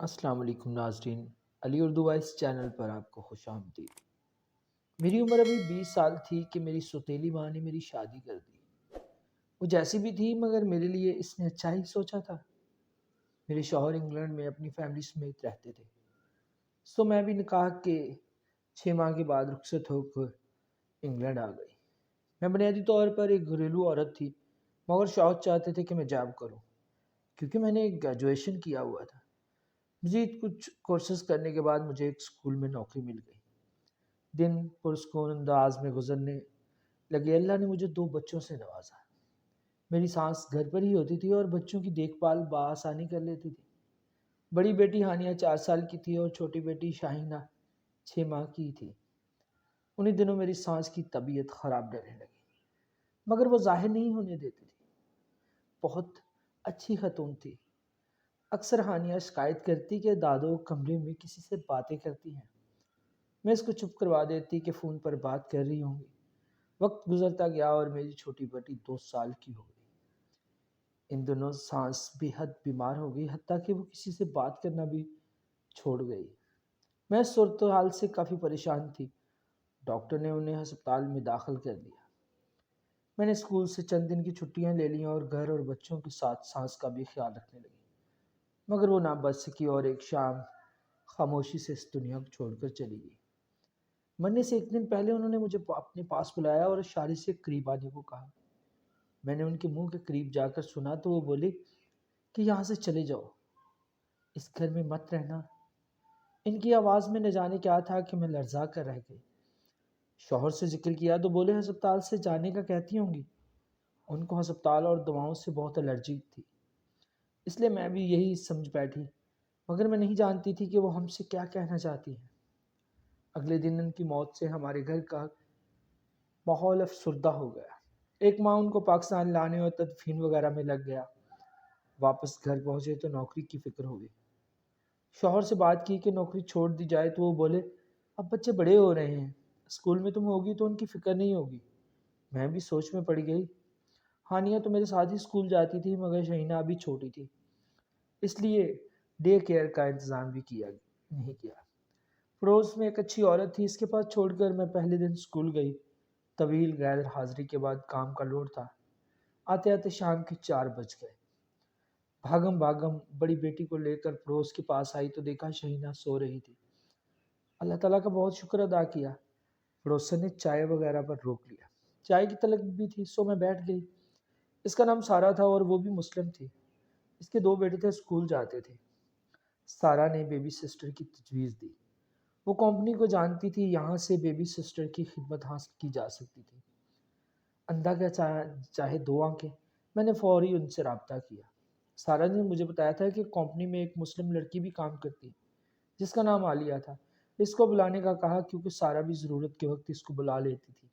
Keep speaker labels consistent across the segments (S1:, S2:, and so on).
S1: السلام علیکم ناظرین، علی اردو وائس چینل پر آپ کو خوش آمدید۔ میری عمر ابھی 20 سال تھی کہ میری سوتیلی ماں نے میری شادی کر دی۔ وہ جیسی بھی تھی مگر میرے لیے اس نے اچھا ہی سوچا تھا۔ میرے شوہر انگلینڈ میں اپنی فیملی سمیت رہتے تھے، میں بھی نکاح کے 6 ماہ کے بعد رخصت ہو کر انگلینڈ آ گئی۔ میں بنیادی طور پر ایک گھریلو عورت تھی، مگر شوہر چاہتے تھے کہ میں جاب کروں کیونکہ میں نے گریجویشن کیا ہوا تھا۔ مزید کچھ کورسز کرنے کے بعد مجھے ایک اسکول میں نوکری مل گئی۔ دن پرسکون انداز میں گزرنے لگے۔ اللہ نے مجھے 2 بچوں سے نوازا۔ میری سانس گھر پر ہی ہوتی تھی اور بچوں کی دیکھ بھال بآسانی کر لیتی تھی۔ بڑی بیٹی ہانیہ 4 سال کی تھی اور چھوٹی بیٹی شاہینہ 6 ماہ کی تھی۔ انہی دنوں میری سانس کی طبیعت خراب رہنے لگی، مگر وہ ظاہر نہیں ہونے دیتی تھی۔ بہت اچھی خاتون تھی۔ اکثر ہانیہ شکایت کرتی کہ دادو کمرے میں کسی سے باتیں کرتی ہیں۔ میں اس کو چپ کروا دیتی کہ فون پر بات کر رہی ہوں گی۔ وقت گزرتا گیا اور میری چھوٹی بیٹی 2 سال کی ہو گئی۔ ان دنوں سانس بے حد بیمار ہو گئی، حتیٰ کہ وہ کسی سے بات کرنا بھی چھوڑ گئی۔ میں اس صورتحال سے کافی پریشان تھی۔ ڈاکٹر نے انہیں ہسپتال میں داخل کر دیا۔ میں نے اسکول سے چند دن کی چھٹیاں لے لیں اور گھر اور بچوں کے ساتھ سانس کا بھی خیال رکھنے لگی، مگر وہ نہ بچ سکی اور ایک شام خاموشی سے اس دنیا کو چھوڑ کر چلی گئی۔ مرنے سے ایک دن پہلے انہوں نے مجھے اپنے پاس بلایا اور اشارے سے قریب آنے کو کہا۔ میں نے ان کے منہ کے قریب جا کر سنا تو وہ بولے کہ یہاں سے چلے جاؤ، اس گھر میں مت رہنا۔ ان کی آواز میں نہ جانے کیا تھا کہ میں لرزا کر رہ گئی۔ شوہر سے ذکر کیا تو بولے ہسپتال سے جانے کا کہتی ہوں گی۔ ان کو ہسپتال اور دواؤں سے بہت الرجی تھی، اس لیے میں بھی یہی سمجھ بیٹھی، مگر میں نہیں جانتی تھی کہ وہ ہم سے کیا کہنا چاہتی ہیں۔ اگلے دن ان کی موت سے ہمارے گھر کا ماحول افسردہ ہو گیا۔ ایک ماہ ان کو پاکستان لانے اور تدفین وغیرہ میں لگ گیا۔ واپس گھر پہنچے تو نوکری کی فکر ہو گئی۔ شوہر سے بات کی کہ نوکری چھوڑ دی جائے تو وہ بولے اب بچے بڑے ہو رہے ہیں، اسکول میں تم ہوگی تو ان کی فکر نہیں ہوگی۔ میں بھی سوچ میں پڑ گئی۔ ہانیہ تو میرے ساتھ ہی اسکول جاتی تھی، مگر شہینہ ابھی چھوٹی تھی، اس لیے ڈے کیئر کا انتظام بھی نہیں کیا۔ پڑوس میں ایک اچھی عورت تھی، اس کے پاس چھوڑ کر میں پہلے دن اسکول گئی۔ طویل غیر حاضری کے بعد کام کا لوڈ تھا۔ آتے آتے شام کے 4 بج گئے۔ بھاگم بھاگم بڑی بیٹی کو لے کر پڑوس کے پاس آئی تو دیکھا شہینہ سو رہی تھی۔ اللہ تعالیٰ کا بہت شکر ادا کیا۔ پڑوسن نے چائے وغیرہ پر روک لیا۔ چائے کی طلب بھی تھی، میں بیٹھ گئی۔ اس کا نام سارا تھا اور وہ بھی مسلم تھی۔ اس کے 2 بیٹے تھے، اسکول جاتے تھے۔ سارا نے بیبی سسٹر کی تجویز دی۔ وہ کمپنی کو جانتی تھی، یہاں سے بیبی سسٹر کی خدمت حاصل کی جا سکتی تھی۔ اندھا کیا چاہے 2 آنکھیں، میں نے فوری ان سے رابطہ کیا۔ سارا نے مجھے بتایا تھا کہ کمپنی میں ایک مسلم لڑکی بھی کام کرتی جس کا نام عالیہ تھا۔ اس کو بلانے کا کہا کیونکہ سارا بھی ضرورت کے وقت اس کو بلا لیتی تھی۔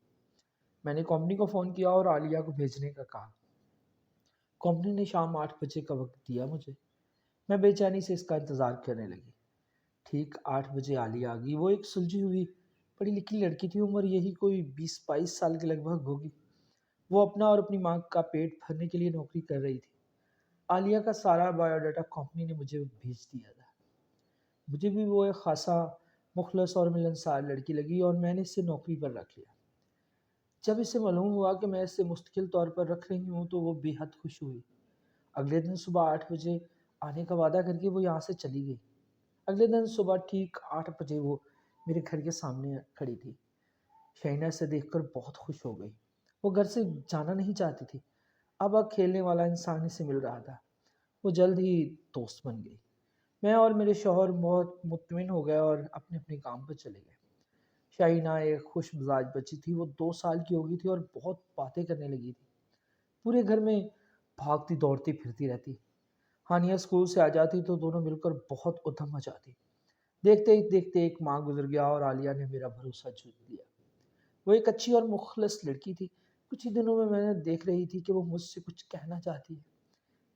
S1: میں نے کمپنی کو فون کیا اور عالیہ کو بھیجنے کا کہا۔ کمپنی نے شام 8 بجے کا وقت دیا مجھے۔ میں بے چینی سے اس کا انتظار کرنے لگی۔ ٹھیک 8 بجے عالیہ آ گئی۔ وہ ایک سلجھی ہوئی پڑھی لکھی لڑکی تھی، عمر یہی کوئی 20-22 سال کے لگ بھگ ہوگی۔ وہ اپنا اور اپنی ماں کا پیٹ بھرنے کے لیے نوکری کر رہی تھی۔ عالیہ کا سارا بایو ڈاٹا کمپنی نے مجھے بھیج دیا تھا۔ مجھے بھی وہ ایک خاصا مخلص اور ملنسار لڑکی لگی اور میں نے اسے نوکری پر رکھ لیا۔ جب اسے معلوم ہوا کہ میں اسے مستقل طور پر رکھ رہی ہوں تو وہ بے حد خوش ہوئی۔ اگلے دن صبح 8 بجے آنے کا وعدہ کر کے وہ یہاں سے چلی گئی۔ اگلے دن صبح ٹھیک 8 بجے وہ میرے گھر کے سامنے کھڑی تھی۔ شہینہ اسے دیکھ کر بہت خوش ہو گئی۔ وہ گھر سے جانا نہیں چاہتی تھی۔ اب کھیلنے والا انسان اسے مل رہا تھا۔ وہ جلد ہی دوست بن گئی۔ میں اور میرے شوہر بہت مطمئن ہو گئے اور اپنے اپنے کام پر چلے گئے۔ شاہینہ ایک خوش مزاج بچی تھی۔ وہ 2 سال کی ہو گئی تھی اور بہت باتیں کرنے لگی تھی۔ پورے گھر میں بھاگتی دوڑتی پھرتی رہتی۔ ہانیہ اسکول سے آ جاتی تو دونوں مل کر بہت ادھم مچاتی۔ دیکھتے ہی دیکھتے ایک ماہ گزر گیا اور عالیہ نے میرا بھروسہ جیت لیا۔ وہ ایک اچھی اور مخلص لڑکی تھی۔ کچھ ہی دنوں میں نے دیکھ رہی تھی کہ وہ مجھ سے کچھ کہنا چاہتی ہے۔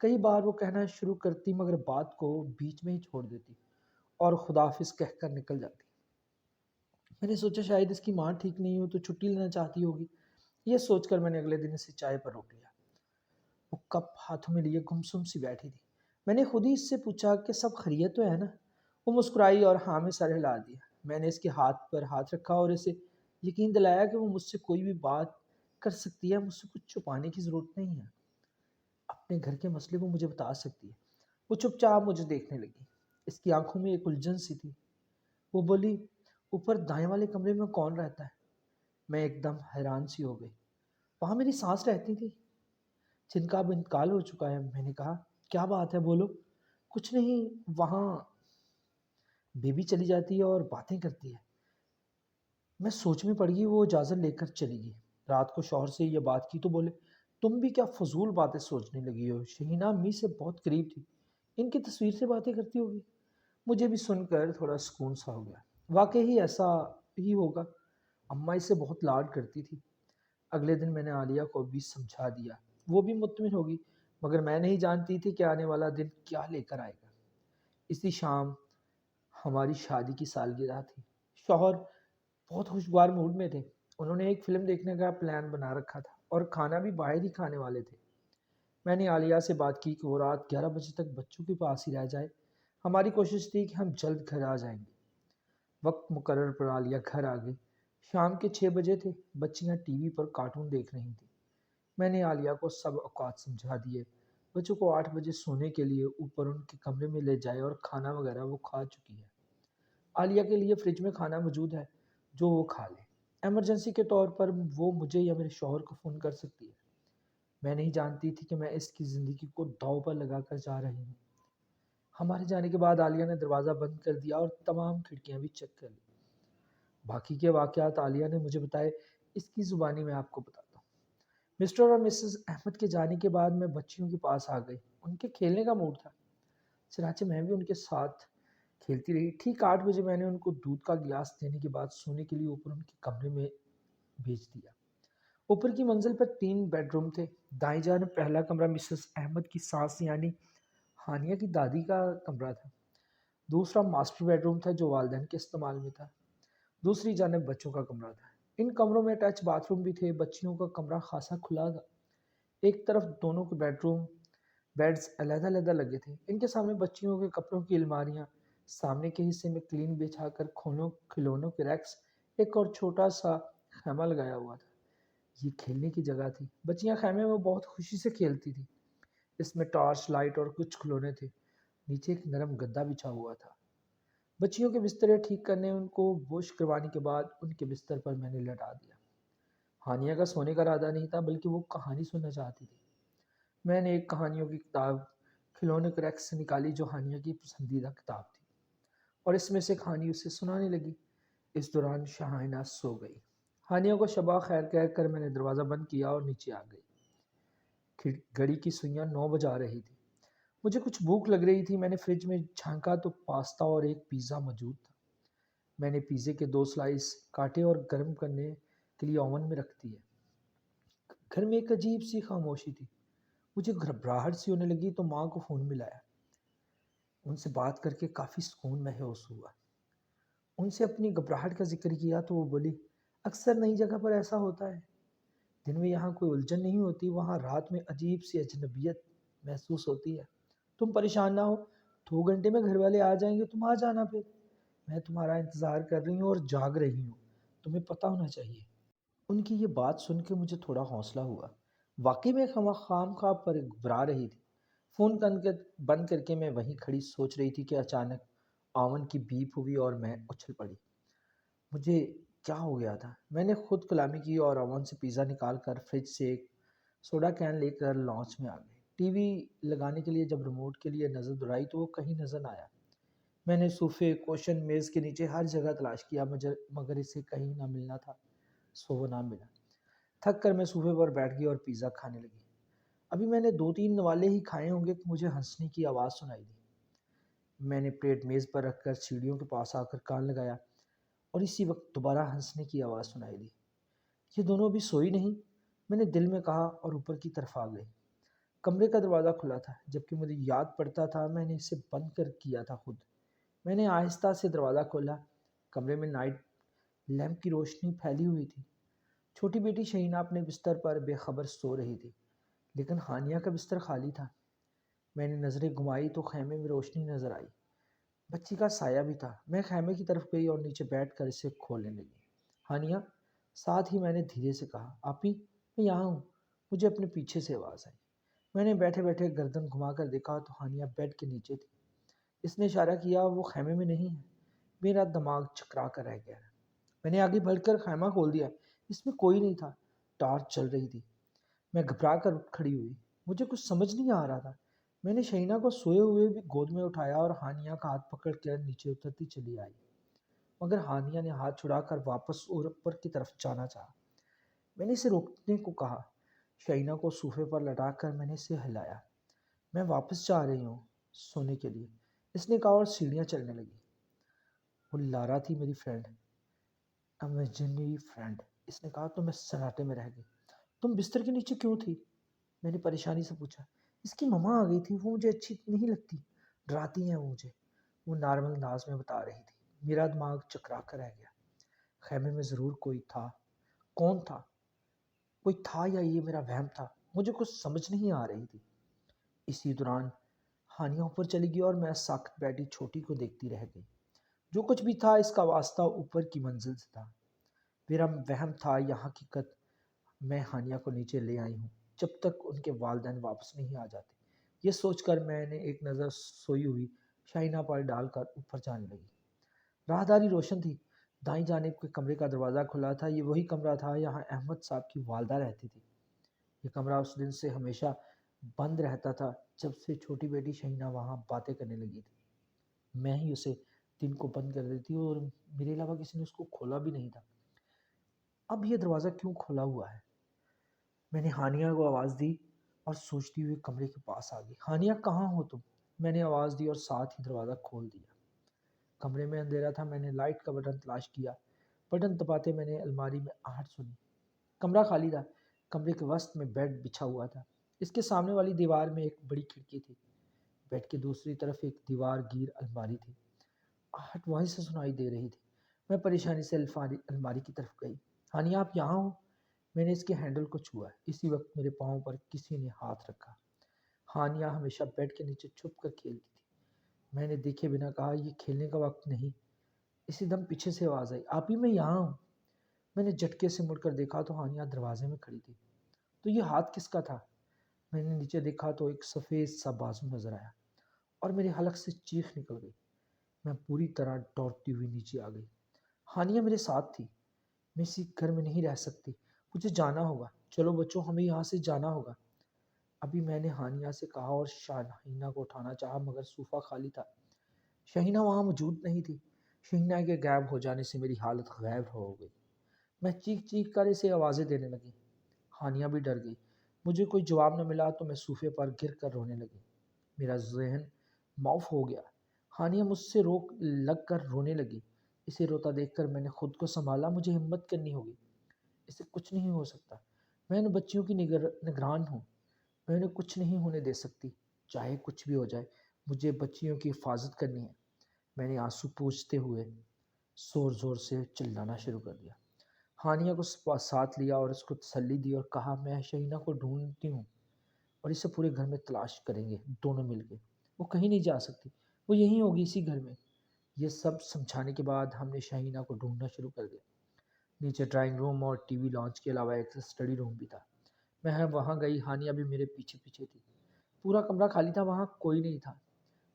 S1: کئی بار وہ کہنا شروع کرتی مگر بات کو بیچ میں ہی چھوڑ دیتی اور خداحافظ کہہ کر نکل جاتی۔ میں نے سوچا شاید اس کی ماں ٹھیک نہیں ہو تو چھٹی لینا چاہتی ہوگی۔ یہ سوچ کر میں نے اگلے دن اسے چائے پر روک لیا۔ وہ کپ ہاتھوں میں لیے گمسم سی بیٹھی تھی۔ میں نے خود ہی اس سے پوچھا کہ سب خیریت تو ہے نا؟ وہ مسکرائی اور ہاں میں سر ہلا دیا۔ میں نے اس کے ہاتھ پر ہاتھ رکھا اور اسے یقین دلایا کہ وہ مجھ سے کوئی بھی بات کر سکتی ہے، مجھ سے کچھ چھپانے کی ضرورت نہیں ہے، اپنے گھر کے مسئلے کو مجھے بتا سکتی ہے۔ وہ چپ چاپ مجھے دیکھنے لگی، اس کی آنکھوں میں ایک الجھن سی تھی۔ وہ بولی، اوپر دائیں والے کمرے میں کون رہتا ہے؟ میں ایک دم حیران سی ہو گئی۔ وہاں میری سانس رہتی تھی جن کا اب انتقال ہو چکا ہے۔ میں نے کہا، کیا بات ہے، بولو۔ کچھ نہیں، وہاں بیبی چلی جاتی ہے اور باتیں کرتی ہے۔ میں سوچ میں پڑ گئی۔ وہ اجازت لے کر چلی گئی۔ رات کو شوہر سے یہ بات کی تو بولے، تم بھی کیا فضول باتیں سوچنے لگی ہو؟ شہینہ امی سے بہت قریب تھی، ان کی تصویر سے باتیں کرتی ہوگی۔ مجھے بھی سن کر تھوڑا سکون سا ہو گیا۔ واقعی ایسا ہی ہوگا، اماں اسے بہت لاڈ کرتی تھی۔ اگلے دن میں نے عالیہ کو بھی سمجھا دیا، وہ بھی مطمئن ہوگی، مگر میں نہیں جانتی تھی کہ آنے والا دن کیا لے کر آئے گا۔ اسی شام ہماری شادی کی سالگرہ تھی۔ شوہر بہت خوشگوار موڈ میں تھے۔ انہوں نے ایک فلم دیکھنے کا پلان بنا رکھا تھا اور کھانا بھی باہر ہی کھانے والے تھے۔ میں نے عالیہ سے بات کی کہ وہ رات 11 بجے تک بچوں کے پاس ہی رہ جائے۔ ہماری کوشش تھی کہ ہم جلد گھر آ جائیں گے۔ وقت مقرر پر عالیہ گھر آ گئی۔ شام کے 6 بجے تھے، بچیاں ٹی وی پر کارٹون دیکھ رہی تھیں۔ میں نے عالیہ کو سب اوقات سمجھا دیے۔ بچوں کو 8 بجے سونے کے لیے اوپر ان کے کمرے میں لے جائے اور کھانا وغیرہ وہ کھا چکی ہے۔ عالیہ کے لیے فریج میں کھانا موجود ہے جو وہ کھا لے۔ ایمرجنسی کے طور پر وہ مجھے یا میرے شوہر کو فون کر سکتی ہے۔ میں نہیں جانتی تھی کہ میں اس کی زندگی کو داؤ پر لگا کر جا رہی ہوں۔ ہمارے جانے کے بعد عالیہ نے دروازہ بند کر دیا اور تمام کھڑکیاں بھی چیک کر لی۔ باقی کے واقعات عالیہ نے مجھے بتائے، اس کی زبانی میں آپ کو بتاتا ہوں۔ مسٹر اور مسز احمد کے جانے کے بعد میں بچیوں کے پاس آ گئی۔ ان کے کھیلنے کا موڈ تھا، چنانچہ میں بھی ان کے ساتھ کھیلتی رہی۔ ٹھیک 8 بجے میں نے ان کو دودھ کا گلاس دینے کے بعد سونے کے لیے اوپر ان کے کمرے میں بھیج دیا۔ اوپر کی منزل پر 3 بیڈ روم تھے۔ دائیں جانب پہلا کمرہ مسز احمد کی ساس یعنی ہانیہ کی دادی کا کمرہ تھا۔ دوسرا ماسٹر بیڈ روم تھا جو والدین کے استعمال میں تھا۔ دوسری جانب بچوں کا کمرہ تھا۔ ان کمروں میں اٹیچ باتھ روم بھی تھے۔ بچیوں کا کمرہ خاصا کھلا تھا۔ ایک طرف دونوں کے بیڈز علیحدہ علیحدہ لگے تھے۔ ان کے سامنے بچیوں کے کپڑوں کی الماریاں، سامنے کے حصے میں کلین بچھا کر کھلونوں کے ریکس، ایک اور چھوٹا سا خیمہ لگایا ہوا تھا۔ یہ کھیلنے کی جگہ تھی۔ بچیاں خیمے میں بہت خوشی سے کھیلتی تھیں۔ اس میں ٹارچ لائٹ اور کچھ کھلونے تھے۔ نیچے ایک نرم گدا بچھا ہوا تھا۔ بچیوں کے بسترے ٹھیک کرنے، ان کو واش کروانے کے بعد ان کے بستر پر میں نے لٹا دیا۔ ہانیہ کا سونے کا ارادہ نہیں تھا، بلکہ وہ کہانی سننا چاہتی تھی۔ میں نے ایک کہانیوں کی کتاب کھلونے کے ریک سے نکالی جو ہانیہ کی پسندیدہ کتاب تھی، اور اس میں سے کہانی اسے سنانے لگی۔ اس دوران شاہینہ سو گئی۔ ہانیہ کو شبہ خیر کہہ کر میں نے دروازہ بند کیا اور نیچے آ گئی۔ گھڑی کی سوئیاں 9 بجا رہی تھی۔ مجھے کچھ بھوک لگ رہی تھی۔ میں نے فریج میں جھانکا تو پاستا اور ایک پیزا موجود تھا۔ میں نے پیزے کے 2 سلائس کاٹے اور گرم کرنے کے لیے اوون میں رکھ دیے۔ گھر میں ایک عجیب سی خاموشی تھی۔ مجھے گھبراہٹ سی ہونے لگی تو ماں کو فون ملایا۔ ان سے بات کر کے کافی سکون محسوس ہوا۔ ان سے اپنی گھبراہٹ کا ذکر کیا تو وہ بولی، اکثر نئی جگہ پر ایسا ہوتا ہے۔ دن میں یہاں کوئی الجھن نہیں ہوتی، وہاں رات میں عجیب سی اجنبیت محسوس ہوتی ہے۔ تم پریشان نہ ہو، 2 گھنٹے میں گھر والے آ جائیں گے، تم آ جانا پھر۔ میں تمہارا انتظار کر رہی ہوں اور جاگ رہی ہوں، تمہیں پتہ ہونا چاہیے۔ ان کی یہ بات سن کے مجھے تھوڑا حوصلہ ہوا۔ واقعی میں خام خواہ پر گھبرا رہی تھی۔ فون بند کر کے میں وہیں کھڑی سوچ رہی تھی کہ اچانک آون کی بیپ ہوئی اور میں اچھل پڑی۔ مجھے کیا ہو گیا تھا؟ میں نے خود کلامی کی اور اوون سے پیزا نکال کر فریج سے ایک سوڈا کین لے کر لانچ میں آ گئی۔ ٹی وی لگانے کے لیے جب ریموٹ کے لیے نظر دوڑائی تو وہ کہیں نظر نہ آیا۔ میں نے صوفے، کوشن، میز کے نیچے ہر جگہ تلاش کیا مگر اسے کہیں نہ ملنا تھا، سو وہ نہ ملا۔ تھک کر میں صوفے پر بیٹھ گئی اور پیزا کھانے لگی۔ ابھی میں نے 2-3 نوالے ہی کھائے ہوں گے کہ مجھے ہنسنے کی آواز سنائی دی۔ میں نے پلیٹ میز پر رکھ کر سیڑھیوں کے پاس آ کر کان لگایا اور اسی وقت دوبارہ ہنسنے کی آواز سنائی دی۔ یہ دونوں ابھی سوئی نہیں، میں نے دل میں کہا اور اوپر کی طرف آ گئی۔ کمرے کا دروازہ کھلا تھا، جبکہ مجھے یاد پڑتا تھا میں نے اسے بند کر کیا تھا خود۔ میں نے آہستہ سے دروازہ کھولا۔ کمرے میں نائٹ لیمپ کی روشنی پھیلی ہوئی تھی۔ چھوٹی بیٹی شہینہ اپنے بستر پر بے خبر سو رہی تھی، لیکن ہانیہ کا بستر خالی تھا۔ میں نے نظریں گھمائی تو خیمے میں روشنی نظر آئی۔ بچی کا سایہ بھی تھا۔ میں خیمے کی طرف گئی اور نیچے بیٹھ کر اسے کھولنے لگی۔ ہانیہ، ساتھ ہی میں نے دھیرے سے کہا، آپی میں یہاں ہوں۔ مجھے اپنے پیچھے سے آواز آئی۔ میں نے بیٹھے بیٹھے گردن گھما کر دیکھا تو ہانیہ بیڈ کے نیچے تھی۔ اس نے اشارہ کیا، وہ خیمے میں نہیں ہے۔ میرا دماغ چکرا کر رہ گیا۔ میں نے آگے بڑھ کر خیمہ کھول دیا۔ اس میں کوئی نہیں تھا۔ ٹارچ چل رہی تھی۔ میں گھبرا کر اٹھ کھڑی ہوئی۔ مجھے کچھ سمجھ نہیں آ رہا تھا۔ میں نے شہینہ کو سوئے ہوئے بھی گود میں اٹھایا اور ہانیہ کا ہاتھ پکڑ کر نیچے اترتی چلی آئی، مگر ہانیہ نے ہاتھ چھڑا کر واپس اوپر کی طرف جانا چاہا۔ میں نے اسے روکنے کو کہا۔ شہینہ کو صوفے پر لٹا کر میں نے اسے ہلایا۔ میں واپس جا رہی ہوں سونے کے لیے، اس نے کہا اور سیڑھیاں چلنے لگی۔ وہ لارا تھی، میری فرینڈ، امیجنری فرینڈ۔ اس نے کہا تو میں سناٹے میں رہ گئی۔ تم بستر کے نیچے کیوں تھی؟ میں نے پریشانی سے پوچھا۔ اس کی مما آ گئی تھی، وہ مجھے اچھی نہیں لگتی، ڈراتی ہیں وہ مجھے، وہ نارمل انداز میں بتا رہی تھی۔ میرا دماغ چکرا کر رہ گیا۔ خیمے میں ضرور کوئی تھا۔ کون تھا؟ کوئی تھا یا یہ میرا وہم تھا؟ مجھے کچھ سمجھ نہیں آ رہی تھی۔ اسی دوران ہانیہ اوپر چلی گئی اور میں ساکت بیٹھی چھوٹی کو دیکھتی رہ گئی۔ جو کچھ بھی تھا اس کا واسطہ اوپر کی منزل سے تھا۔ میرا وہم تھا یا حقیقت؟ میں ہانیہ کو نیچے لے آئی ہوں جب تک ان کے والدین واپس نہیں آ جاتے۔ یہ سوچ کر میں نے ایک نظر سوئی ہوئی شہینہ پر ڈال کر اوپر جانے لگی۔ راہداری روشن تھی۔ دائیں جانب کے کمرے کا دروازہ کھلا تھا۔ یہ وہی کمرہ تھا یہاں احمد صاحب کی والدہ رہتی تھی۔ یہ کمرہ اس دن سے ہمیشہ بند رہتا تھا جب سے چھوٹی بیٹی شہینہ وہاں باتیں کرنے لگی تھی۔ میں ہی اسے دن کو بند کر دیتی اور میرے علاوہ کسی نے اس کو کھولا بھی نہیں تھا۔ اب یہ دروازہ کیوں کھلا ہوا ہے؟ میں نے ہانیہ کو آواز دی اور سوچتی ہوئی کمرے کے پاس آ گئی۔ ہانیہ کہاں ہو تم؟ میں نے آواز دی اور ساتھ ہی دروازہ کھول دیا۔ کمرے میں اندھیرا تھا۔ میں نے لائٹ کا بٹن تلاش کیا۔ بٹن دباتے میں نے الماری میں آہٹ سنی۔ کمرہ خالی تھا۔ کمرے کے وسط میں بیڈ بچھا ہوا تھا۔ اس کے سامنے والی دیوار میں ایک بڑی کھڑکی تھی۔ بیڈ کی دوسری طرف ایک دیوار گیر الماری تھی۔ آہٹ وہیں سے سنائی دے رہی تھی۔ میں پریشانی سے الماری کی طرف گئی۔ ہانیہ آپ یہاں ہو؟ میں نے اس کے ہینڈل کو چھوا۔ اسی وقت میرے پاؤں پر کسی نے ہاتھ رکھا۔ ہانیہ ہمیشہ بیڈ کے نیچے چھپ کر کھیلتی تھی۔ میں نے دیکھے بنا کہا، یہ کھیلنے کا وقت نہیں۔ اسی دم پیچھے سے آواز آئی، آپی میں یہاں ہوں۔ میں نے جھٹکے سے مڑ کر دیکھا تو ہانیہ دروازے میں کھڑی تھی۔ تو یہ ہاتھ کس کا تھا؟ میں نے نیچے دیکھا تو ایک سفید سا بازو نظر آیا اور میرے حلق سے چیخ نکل گئی۔ میں پوری طرح دوڑتی ہوئی نیچے آ گئی۔ ہانیہ میرے ساتھ تھی۔ میں اسی گھر میں نہیں رہ سکتی، مجھے جانا ہوگا۔ چلو بچوں، ہمیں یہاں سے جانا ہوگا۔ ابھی میں نے ہانیہ سے کہا اور شہینہ کو اٹھانا چاہا مگر صوفہ خالی تھا۔ شہینہ وہاں موجود نہیں تھی۔ شہینہ کے غائب ہو جانے سے میری حالت غیر ہو گئی۔ میں چیخ چیخ کر اسے آوازیں دینے لگی۔ ہانیہ بھی ڈر گئی۔ مجھے کوئی جواب نہ ملا تو میں صوفے پر گر کر رونے لگی۔ میرا ذہن معاف ہو گیا۔ ہانیہ مجھ سے روک لگ کر رونے لگی۔ اسے روتا دیکھ کر میں نے خود کو سنبھالا۔ مجھے ہمت کرنی ہوگی، اسے کچھ نہیں ہو سکتا۔ میں ان بچیوں کی نگران ہوں، میں انہیں کچھ نہیں ہونے دے سکتی، چاہے کچھ بھی ہو جائے۔ مجھے بچیوں کی حفاظت کرنی ہے۔ میں نے آنسو پوچھتے ہوئے زور زور سے چلانا شروع کر دیا۔ ہانیہ کو ساتھ لیا اور اس کو تسلی دی اور کہا، میں شہینہ کو ڈھونڈتی ہوں اور اسے پورے گھر میں تلاش کریں گے دونوں مل کے۔ وہ کہیں نہیں جا سکتی، وہ یہیں ہوگی اسی گھر میں۔ یہ سب سمجھانے کے بعد ہم نے شہینہ کو ڈھونڈنا شروع کر دیا۔ نیچے ڈرائنگ روم اور ٹی وی لانچ کے علاوہ ایک اسٹڈی روم بھی تھا۔ میں وہاں گئی، ہانیہ بھی میرے پیچھے پیچھے تھی۔ پورا کمرہ خالی تھا، وہاں کوئی نہیں تھا۔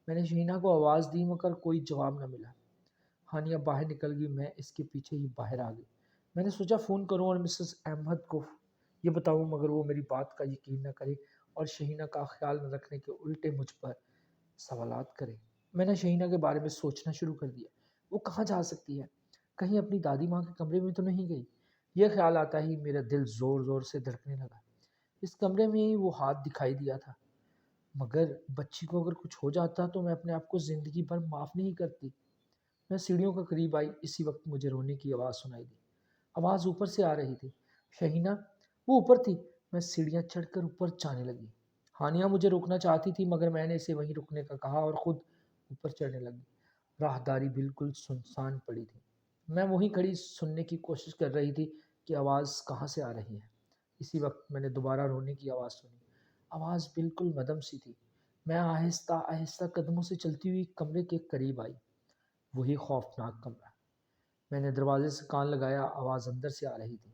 S1: میں نے شہینہ کو آواز دی مگر کوئی جواب نہ ملا۔ ہانیہ باہر نکل گئی، میں اس کے پیچھے ہی باہر آ گئی۔ میں نے سوچا فون کروں اور مسز احمد کو یہ بتاؤں مگر وہ میری بات کا یقین نہ کرے اور شہینہ کا خیال نہ رکھنے کے الٹے مجھ پر سوالات کرے۔ میں نے شہینہ کے بارے میں سوچنا شروع کر دیا۔ وہ کہاں جا سکتی ہے؟ کہیں اپنی دادی ماں کے کمرے میں تو نہیں گئی؟ یہ خیال آتا ہی میرا دل زور زور سے دھڑکنے لگا۔ اس کمرے میں ہی وہ ہاتھ دکھائی دیا تھا، مگر بچی کو اگر کچھ ہو جاتا تو میں اپنے آپ کو زندگی بھر معاف نہیں کرتی۔ میں سیڑھیوں کے قریب آئی، اسی وقت مجھے رونے کی آواز سنائی دی۔ آواز اوپر سے آ رہی تھی۔ شہینہ، وہ اوپر تھی۔ میں سیڑھیاں چڑھ کر اوپر جانے لگی۔ ہانیہ مجھے روکنا چاہتی تھی مگر میں نے اسے وہیں رکنے کا کہا اور خود اوپر چڑھنے لگی۔ راہداری بالکل سنسان پڑی تھی۔ میں وہیں کھڑی سننے کی کوشش کر رہی تھی کہ آواز کہاں سے آ رہی ہے۔ اسی وقت میں نے دوبارہ رونے کی آواز سنی۔ آواز بالکل مدھم سی تھی، میں آہستہ آہستہ قدموں سے چلتی ہوئی کمرے کے قریب آئی۔ وہی خوفناک کمرہ۔ میں نے دروازے سے کان لگایا، آواز اندر سے آ رہی تھی۔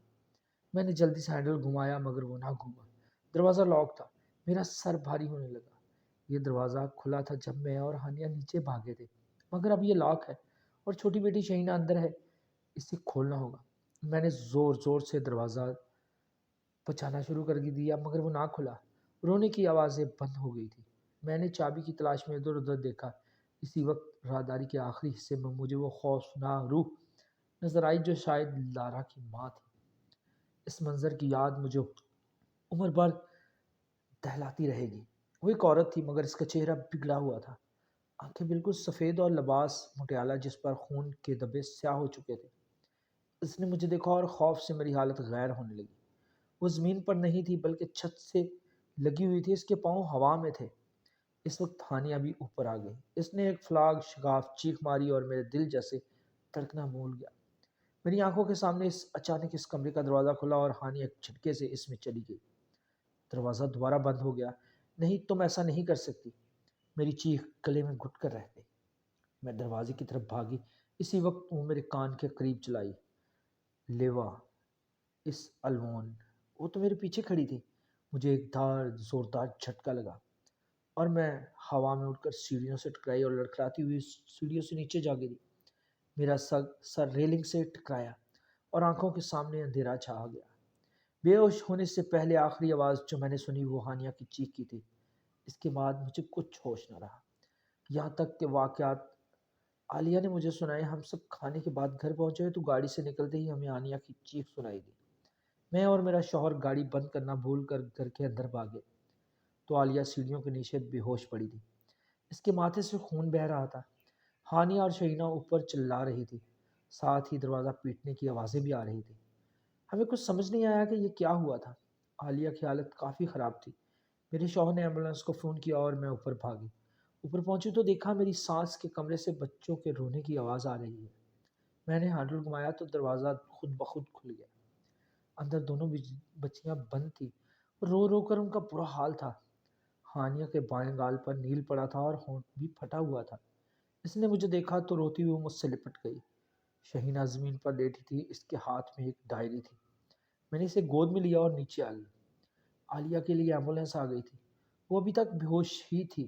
S1: میں نے جلدی سے ہینڈل گھمایا مگر وہ نہ گھوما۔ دروازہ لاک تھا۔ میرا سر بھاری ہونے لگا۔ یہ دروازہ کھلا تھا جب میں اور ہانیہ نیچے بھاگے تھے، مگر اب یہ لاک ہے اور چھوٹی بیٹی شہینہ اندر ہے۔ اسے کھولنا ہوگا۔ میں نے زور زور سے دروازہ پچانا شروع کر دیا مگر وہ نہ کھلا۔ رونے کی آوازیں بند ہو گئی تھی۔ میں نے چابی کی تلاش میں ادھر ادھر دیکھا۔ اسی وقت راہداری کے آخری حصے میں مجھے وہ خوفناک روح نظر آئی جو شاید لارا کی ماں تھی۔ اس منظر کی یاد مجھے عمر بھر دہلاتی رہے گی۔ وہ ایک عورت تھی مگر اس کا چہرہ بگڑا ہوا تھا، آنکھیں بالکل سفید اور لباس مٹیالہ جس پر خون کے دھبے سیاہ ہو چکے تھے۔ اس نے مجھے دیکھا اور خوف سے میری حالت غیر ہونے لگی۔ وہ زمین پر نہیں تھی بلکہ چھت سے لگی ہوئی تھی، اس کے پاؤں ہوا میں تھے۔ اس وقت ہانیہ بھی اوپر آ گئی۔ اس نے ایک فلاگ شگاف چیخ ماری اور میرے دل جیسے دھڑکنا بھول گیا۔ میری آنکھوں کے سامنے اچانک اس کمرے کا دروازہ کھلا اور ہانیہ ایک جھٹکے سے اس میں چلی گئی۔ دروازہ دوبارہ بند ہو گیا۔ نہیں، تم ایسا نہیں کر سکتی۔ میری چیخ گلے میں گھٹ کر رہ گئی۔ میں دروازے کی طرف بھاگی۔ اسی وقت وہ میرے کان کے قریب چلائی۔ لیوا، اس الوون، وہ تو میرے پیچھے کھڑی تھی۔ مجھے ایک زوردار جھٹکا لگا اور میں ہوا میں اڑ کر سیڑھیوں سے ٹکرائی اور لڑکھڑاتی ہوئی سیڑھیوں سے نیچے جا گری۔ میرا سر ریلنگ سے ٹکرایا اور آنکھوں کے سامنے اندھیرا چھا گیا۔ بے ہوش ہونے سے پہلے آخری آواز جو میں نے سنی وہ ہانیہ کی چیخ کی تھی۔ اس کے بعد مجھے کچھ ہوش نہ رہا، یہاں تک کہ واقعات عالیہ نے مجھے سنائے۔ ہم سب کھانے کے بعد گھر پہنچے تو گاڑی سے نکلتے ہی ہمیں ہانیہ کی چیخ سنائی دی۔ میں اور میرا شوہر گاڑی بند کرنا بھول کر گھر کے اندر بھاگے تو عالیہ سیڑھیوں کے نیچے بے ہوش پڑی تھی۔ اس کے ماتھے سے خون بہہ رہا تھا۔ ہانیہ اور شہینہ اوپر چلا رہی تھی، ساتھ ہی دروازہ پیٹنے کی آوازیں بھی آ رہی تھی۔ ہمیں کچھ سمجھ نہیں آیا کہ یہ کیا ہوا تھا۔ عالیہ کی حالت کافی خراب تھی۔ میرے شوہر نے ایمبولینس کو فون کیا اور میں اوپر بھاگی۔ اوپر پہنچی تو دیکھا میری سانس کے کمرے سے بچوں کے رونے کی آواز آ رہی ہے۔ میں نے ہینڈل گھمایا تو دروازہ خود بخود کھل گیا۔ اندر دونوں بچیاں بند تھی، رو رو کر ان کا برا حال تھا۔ ہانیہ کے بائیں گال پر نیل پڑا تھا اور ہونٹ بھی پھٹا ہوا تھا۔ اس نے مجھے دیکھا تو روتی ہوئی مجھ سے لپٹ گئی۔ شہینہ زمین پر لیٹی تھی، اس کے ہاتھ میں ایک ڈائری تھی۔ میں نے اسے گود میں لیا اور نیچے آ گئی۔ عالیہ کے لیے ایمبولینس آ گئی تھی، وہ ابھی تک بے ہوش ہی تھی۔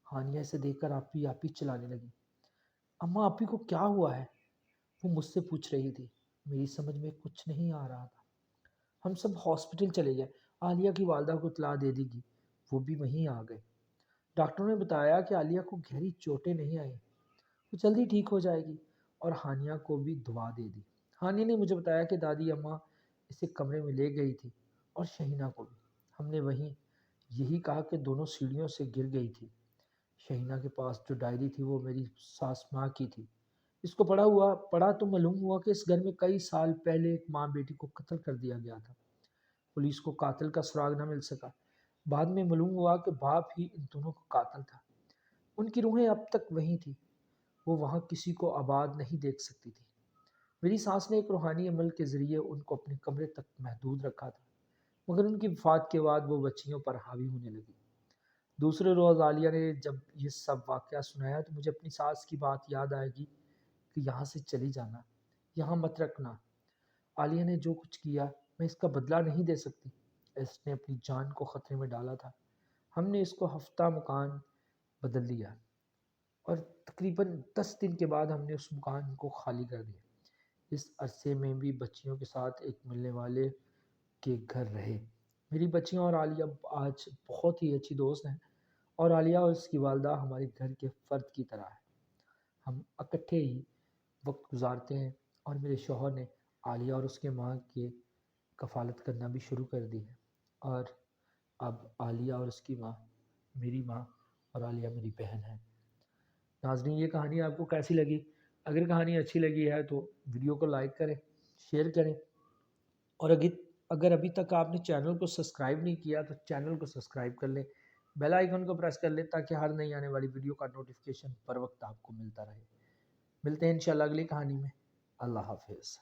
S1: ہانیہ اسے دیکھ کر آپی آپی چلانے لگی۔ اماں، آپی کو کیا ہوا ہے؟ وہ مجھ سے پوچھ رہی تھی۔ میری سمجھ میں کچھ نہیں آ رہا تھا۔ ہم سب ہاسپٹل چلے گئے، عالیہ کی والدہ کو اطلاع دے دی گئی، وہ بھی وہیں آ گئے۔ ڈاکٹروں نے بتایا کہ عالیہ کو گہری چوٹیں نہیں آئیں، وہ جلدی ٹھیک ہو جائے گی، اور ہانیہ کو بھی دعا دے دی۔ ہانیہ نے مجھے بتایا کہ دادی اماں اسے کمرے میں لے گئی تھی اور شہینہ کو بھی۔ ہم نے وہیں یہی کہا کہ دونوں سیڑھیوں سے گر گئی تھی۔ شہینہ کے پاس جو ڈائری تھی وہ میری ساس ماں کی تھی۔ اس کو پڑھا تو معلوم ہوا کہ اس گھر میں کئی سال پہلے ایک ماں بیٹی کو قتل کر دیا گیا تھا۔ پولیس کو قاتل کا سراغ نہ مل سکا۔ بعد میں معلوم ہوا کہ باپ ہی ان دونوں کا قاتل تھا۔ ان کی روحیں اب تک وہیں تھیں، وہ وہاں کسی کو آباد نہیں دیکھ سکتی تھی۔ میری ساس نے ایک روحانی عمل کے ذریعے ان کو اپنے کمرے تک محدود رکھا تھا، مگر ان کی وفات کے بعد وہ بچیوں پر حاوی ہونے لگی۔ دوسرے روز عالیہ نے جب یہ سب واقعہ سنایا تو مجھے اپنی ساس کی بات یاد آئے گی کہ یہاں سے چلی جانا، یہاں مت رکھنا۔ عالیہ نے جو کچھ کیا میں اس کا بدلہ نہیں دے سکتی۔ اس نے اپنی جان کو خطرے میں ڈالا تھا۔ ہم نے اس کو ہفتہ مکان بدل دیا اور تقریباً 10 دن کے بعد ہم نے اس مکان کو خالی کر دیا۔ اس عرصے میں بھی بچیوں کے ساتھ ایک ملنے والے کے گھر رہے۔ میری بچیاں اور عالیہ آج بہت ہی اچھی دوست ہیں، اور عالیہ اور اس کی والدہ ہمارے گھر کے فرد کی طرح ہے۔ ہم اکٹھے ہی وقت گزارتے ہیں، اور میرے شوہر نے عالیہ اور اس کے ماں کی کفالت کرنا بھی شروع کر دی ہے، اور اب عالیہ اور اس کی ماں میری ماں اور عالیہ میری بہن ہے۔ ناظرین، یہ کہانی آپ کو کیسی لگی؟ اگر کہانی اچھی لگی ہے تو ویڈیو کو لائک کریں، شیئر کریں، اور اگر ابھی تک آپ نے چینل کو سبسکرائب نہیں کیا تو چینل کو سبسکرائب کر لیں، بیل آئیکن کو پریس کر لیں تاکہ ہر نئی آنے والی ویڈیو کا نوٹیفیکیشن پر وقت آپ کو ملتا رہے۔ ملتے ہیں انشاءاللہ اگلی کہانی میں۔ اللہ حافظ۔